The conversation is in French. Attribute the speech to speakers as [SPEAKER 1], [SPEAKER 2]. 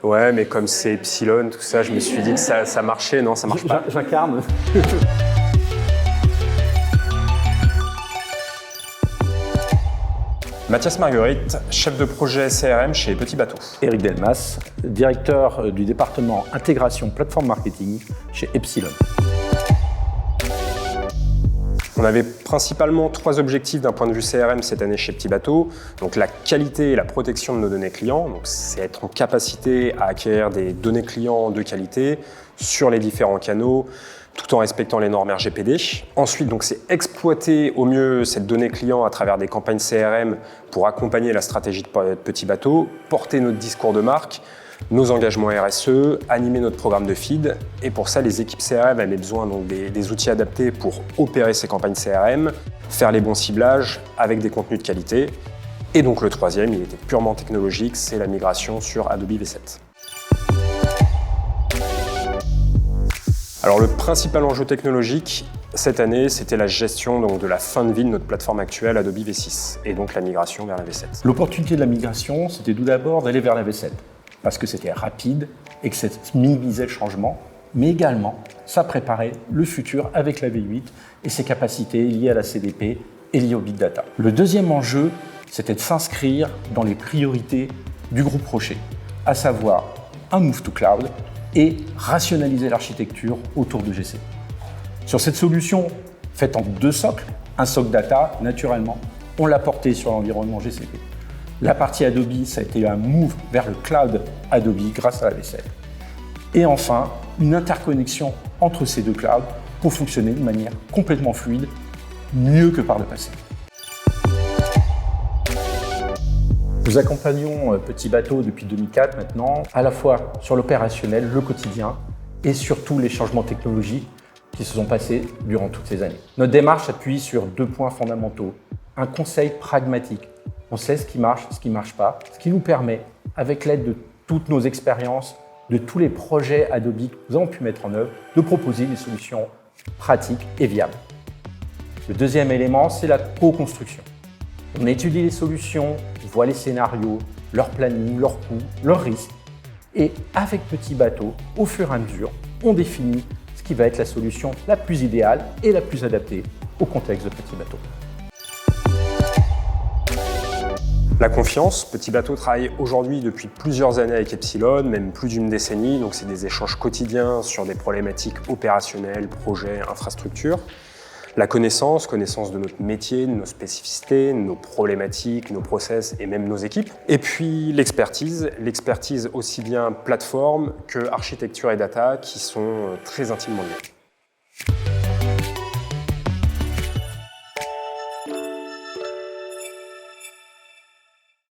[SPEAKER 1] Ouais, mais comme c'est Epsilon, tout ça, je me suis dit que ça marchait. Non, ça marche pas.
[SPEAKER 2] J'incarne.
[SPEAKER 1] Mathias Marguerite, chef de projet CRM chez Petit Bateau.
[SPEAKER 2] Eric Delmas, directeur du département intégration plateforme marketing chez Epsilon.
[SPEAKER 1] On avait principalement 3 objectifs d'un point de vue CRM cette année chez Petit Bateau. Donc la qualité et la protection de nos données clients. Donc c'est être en capacité à acquérir des données clients de qualité sur les différents canaux, tout en respectant les normes RGPD. Ensuite, donc, c'est exploiter au mieux cette donnée client à travers des campagnes CRM pour accompagner la stratégie de Petit Bateau, porter notre discours de marque, nos engagements RSE, animer notre programme de feed. Et pour ça, les équipes CRM avaient besoin donc, des outils adaptés pour opérer ces campagnes CRM, faire les bons ciblages avec des contenus de qualité. Et donc le troisième, il était purement technologique, c'est la migration sur Adobe V7. Alors le principal enjeu technologique cette année, c'était la gestion donc, de la fin de vie de notre plateforme actuelle Adobe V6 et donc la migration vers la V7.
[SPEAKER 2] L'opportunité de la migration, c'était tout d'abord d'aller vers la V7 parce que c'était rapide et que ça minimisait le changement, mais également ça préparait le futur avec la V8 et ses capacités liées à la CDP et liées au Big Data. Le deuxième enjeu, c'était de s'inscrire dans les priorités du groupe Rocher, à savoir un move to cloud et rationaliser l'architecture autour de GCP. Sur cette solution faite en 2 socles, un socle data, naturellement, on l'a porté sur l'environnement GCP. La partie Adobe, ça a été un move vers le cloud Adobe grâce à la V7. Et enfin, une interconnexion entre ces 2 clouds pour fonctionner de manière complètement fluide, mieux que par le passé. Nous accompagnons Petit Bateau depuis 2004 maintenant, à la fois sur l'opérationnel, le quotidien et surtout les changements technologiques qui se sont passés durant toutes ces années. Notre démarche s'appuie sur 2 points fondamentaux. Un conseil pragmatique. On sait ce qui marche ne marche pas, ce qui nous permet, avec l'aide de toutes nos expériences, de tous les projets Adobe que nous avons pu mettre en œuvre, de proposer des solutions pratiques et viables. Le deuxième élément, c'est la co-construction. On étudie les solutions, on voit les scénarios, leur planning, leurs coûts, leurs risques. Et avec Petit Bateau, au fur et à mesure, on définit ce qui va être la solution la plus idéale et la plus adaptée au contexte de Petit Bateau.
[SPEAKER 1] La confiance, Petit Bateau travaille aujourd'hui depuis plusieurs années avec Epsilon, même plus d'une décennie, donc c'est des échanges quotidiens sur des problématiques opérationnelles, projets, infrastructures. La connaissance de notre métier, de nos spécificités, de nos problématiques, nos process et même nos équipes. Et puis l'expertise aussi bien plateforme que architecture et data qui sont très intimement liées.